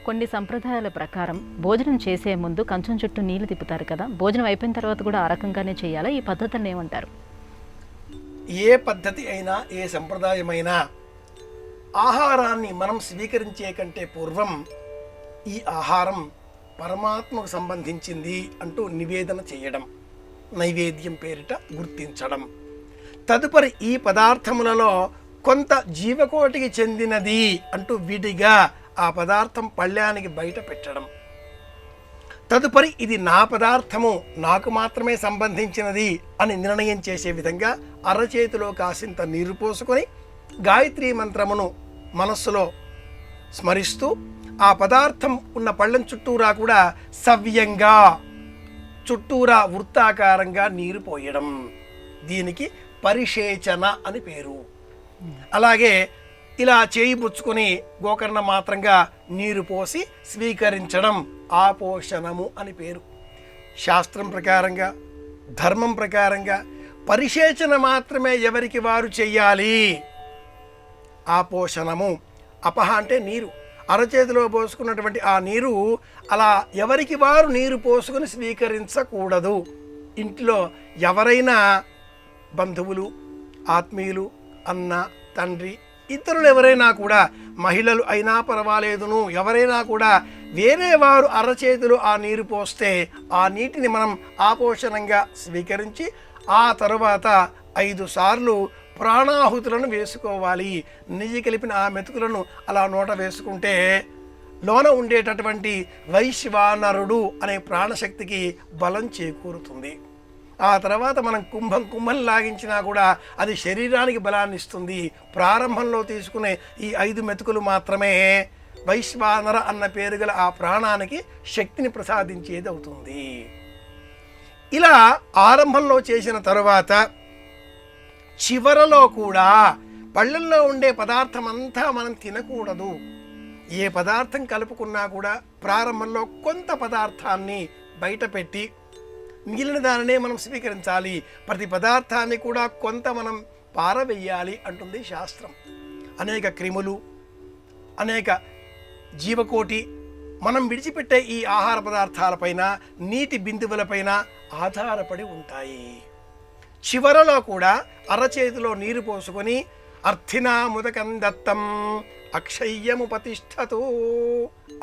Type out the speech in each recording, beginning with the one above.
కొన్ని సంప్రదాయాల ప్రకారం భోజనం చేసే ముందు కంచం చుట్టూ నీళ్లు తిప్పుతారు కదా, భోజనం అయిపోయిన తర్వాత కూడా ఆ రకంగానే చేయాలా? ఈ పద్ధతిని ఏమంటారు? ఏ పద్ధతి అయినా, ఏ సంప్రదాయమైనా ఆహారాన్ని మనం స్వీకరించే కంటే పూర్వం ఈ ఆహారం పరమాత్మకు సంబంధించింది అంటూ నివేదన చేయడం, నైవేద్యం పేరిట గుర్తించడం. తదుపరి ఈ పదార్థములలో కొంత జీవకోటికి చెందినది అంటూ విడిగా ఆ పదార్థం పళ్ళ్యానికి బయట పెట్టడం. తదుపరి ఇది నా పదార్థము, నాకు మాత్రమే సంబంధించినది అని నిర్ణయం చేసే విధంగా అరచేతిలో కాసింత నీరు పోసుకొని గాయత్రీ మంత్రమును మనస్సులో స్మరిస్తూ ఆ పదార్థం ఉన్న పళ్ళెం చుట్టూరా కూడా సవ్యంగా చుట్టూరా వృత్తాకారంగా నీరు పోయడం. దీనికి పరిషేచన అని పేరు. అలాగే ఇలా చేయి పుచ్చుకొని గోకర్ణ మాత్రంగా నీరు పోసి స్వీకరించడం ఆపోషణము అని పేరు. శాస్త్రం ప్రకారంగా, ధర్మం ప్రకారంగా పరిషేచన మాత్రమే ఎవరికి వారు చెయ్యాలి. ఆపోషణము, అపహ అంటే నీరు, అరచేతిలో పోసుకున్నటువంటి ఆ నీరు అలా ఎవరికి వారు నీరు పోసుకొని స్వీకరించకూడదు. ఇంట్లో ఎవరైనా బంధువులు, ఆత్మీయులు, అన్న, తండ్రి, ఇతరులు ఎవరైనా కూడా, మహిళలు అయినా పర్వాలేదును, ఎవరైనా కూడా వేరే వారు అరచేతులు ఆ నీరు పోస్తే ఆ నీటిని మనం ఆపోషణంగా స్వీకరించి ఆ తరువాత 5 సార్లు ప్రాణాహుతులను వేసుకోవాలి. నెయ్యి కలిపిన ఆ మెతుకులను అలా నోట వేసుకుంటే లోన ఉండేటటువంటి వైశ్వానరుడు అనే ప్రాణశక్తికి బలం చేకూరుతుంది. ఆ తర్వాత మనం కుంభం లాగించినా కూడా అది శరీరానికి బలాన్ని ఇస్తుంది. ప్రారంభంలో తీసుకునే ఈ 5 మెతుకులు మాత్రమే వైశ్వానర అన్న పేరు గల ఆ ప్రాణానికి శక్తిని ప్రసాదించేది అవుతుంది. ఇలా ఆరంభంలో చేసిన తరువాత చివరలో కూడా పళ్ళల్లో ఉండే పదార్థం అంతా మనం తినకూడదు. ఏ పదార్థం కలుపుకున్నా కూడా ప్రారంభంలో కొంత పదార్థాన్ని బయట పెట్టి మిగిలిన దానినే మనం స్వీకరించాలి. ప్రతి పదార్థాన్ని కూడా కొంత మనం పారవేయాలి అంటుంది శాస్త్రం. అనేక క్రిములు, అనేక జీవకోటి మనం విడిచిపెట్టే ఈ ఆహార పదార్థాలపైన, నీటి బిందువులపైన ఆధారపడి ఉంటాయి. చివరలో కూడా అరచేతిలో నీరు పోసుకొని అర్థినా ముదకం దత్తం అక్షయ్యము ప్రతిష్ఠతు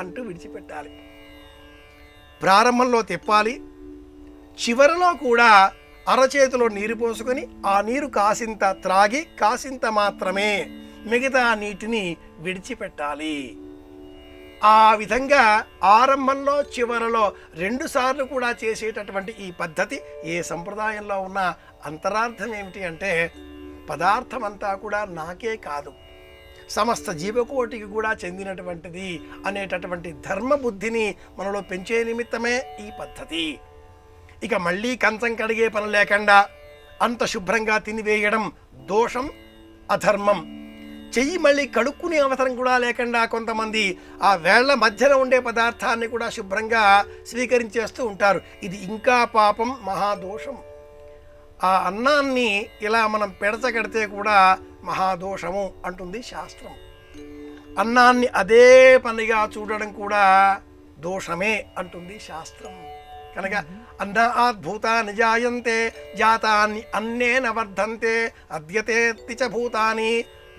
అంటూ విడిచిపెట్టాలి. ప్రారంభంలో తిప్పాలి, చివరలో కూడా అరచేతిలో నీరు పోసుకొని ఆ నీరు కాసింత త్రాగి కాసింత మాత్రమే మిగతా నీటిని విడిచిపెట్టాలి. ఆ విధంగా ఆరంభంలో చివరలో 2 సార్లు కూడా చేసేటటువంటి ఈ పద్ధతి ఏ సంప్రదాయంలో ఉన్న అంతరార్థం ఏమిటి అంటే, పదార్థం అంతా కూడా నాకే కాదు, సమస్త జీవకోటికి కూడా చెందినటువంటిది అనేటటువంటి ధర్మబుద్ధిని మనలో పెంచే నిమిత్తమే ఈ పద్ధతి. ఇక మళ్ళీ కంచం కడిగే పని లేకుండా అంత శుభ్రంగా తినివేయడం దోషం, అధర్మం. చెయ్యి మళ్ళీ కడుక్కునే అవసరం కూడా లేకుండా కొంతమంది ఆ వేళ్ల మధ్యలో ఉండే పదార్థాన్ని కూడా శుభ్రంగా స్వీకరించేస్తూ ఉంటారు. ఇది ఇంకా పాపం, మహాదోషం. ఆ అన్నాన్ని ఇలా మనం పెడచగడితే కూడా మహాదోషము అంటుంది శాస్త్రం. అన్నాన్ని అదే పనిగా చూడడం కూడా దోషమే అంటుంది శాస్త్రం. కనుక అన్నాత్ భూతాని జాయంతే జాతాన్ని అన్నేన వర్ధంతే అద్యతేత్తి చ భూతాని.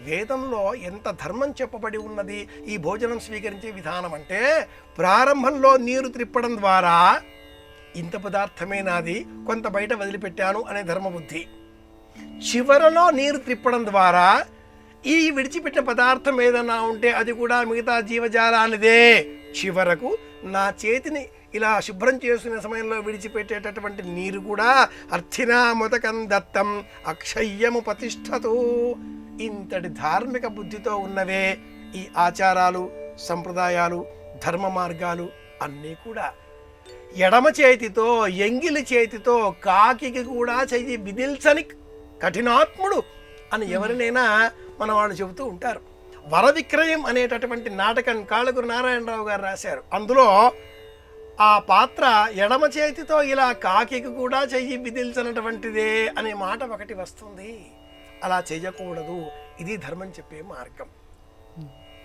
వేదంలో ఎంత ధర్మం చెప్పబడి ఉన్నది ఈ భోజనం స్వీకరించే విధానం అంటే, ప్రారంభంలో నీరు త్రిప్పడం ద్వారా ఇంత పదార్థమే నాది, కొంత బయట వదిలిపెట్టాను అనే ధర్మబుద్ధి. చివరలో నీరు త్రిప్పడం ద్వారా ఈ విడిచిపెట్టిన పదార్థం ఏదన్నా ఉంటే అది కూడా మిగతా జీవజాలానిదే. చివరకు నా చేతిని ఇలా శుభ్రం చేసుకునే సమయంలో విడిచిపెట్టేటటువంటి నీరు కూడా అర్థినా ముదకం దత్తం అక్షయ్యము ప్రతిష్ఠతు. ఇంతటి ధార్మిక బుద్ధితో ఉన్నవే ఈ ఆచారాలు, సంప్రదాయాలు, ధర్మ మార్గాలు అన్నీ కూడా. ఎడమ చేతితో, ఎంగిలి చేతితో కాకికి కూడా చెయ్యి బిదిల్చని కఠినాత్ముడు అని ఎవరినైనా మన వాళ్ళు చెబుతూ ఉంటారు. వర విక్రయం అనేటటువంటి నాటకం కాళ్ళగురు నారాయణరావు గారు రాశారు. అందులో ఆ పాత్ర ఎడమ చేతితో ఇలా కాకికి కూడా చెయ్యి బిదిల్చనటువంటిదే అనే మాట ఒకటి వస్తుంది. అలా చేయకూడదు. ఇది ధర్మం చెప్పే మార్గం.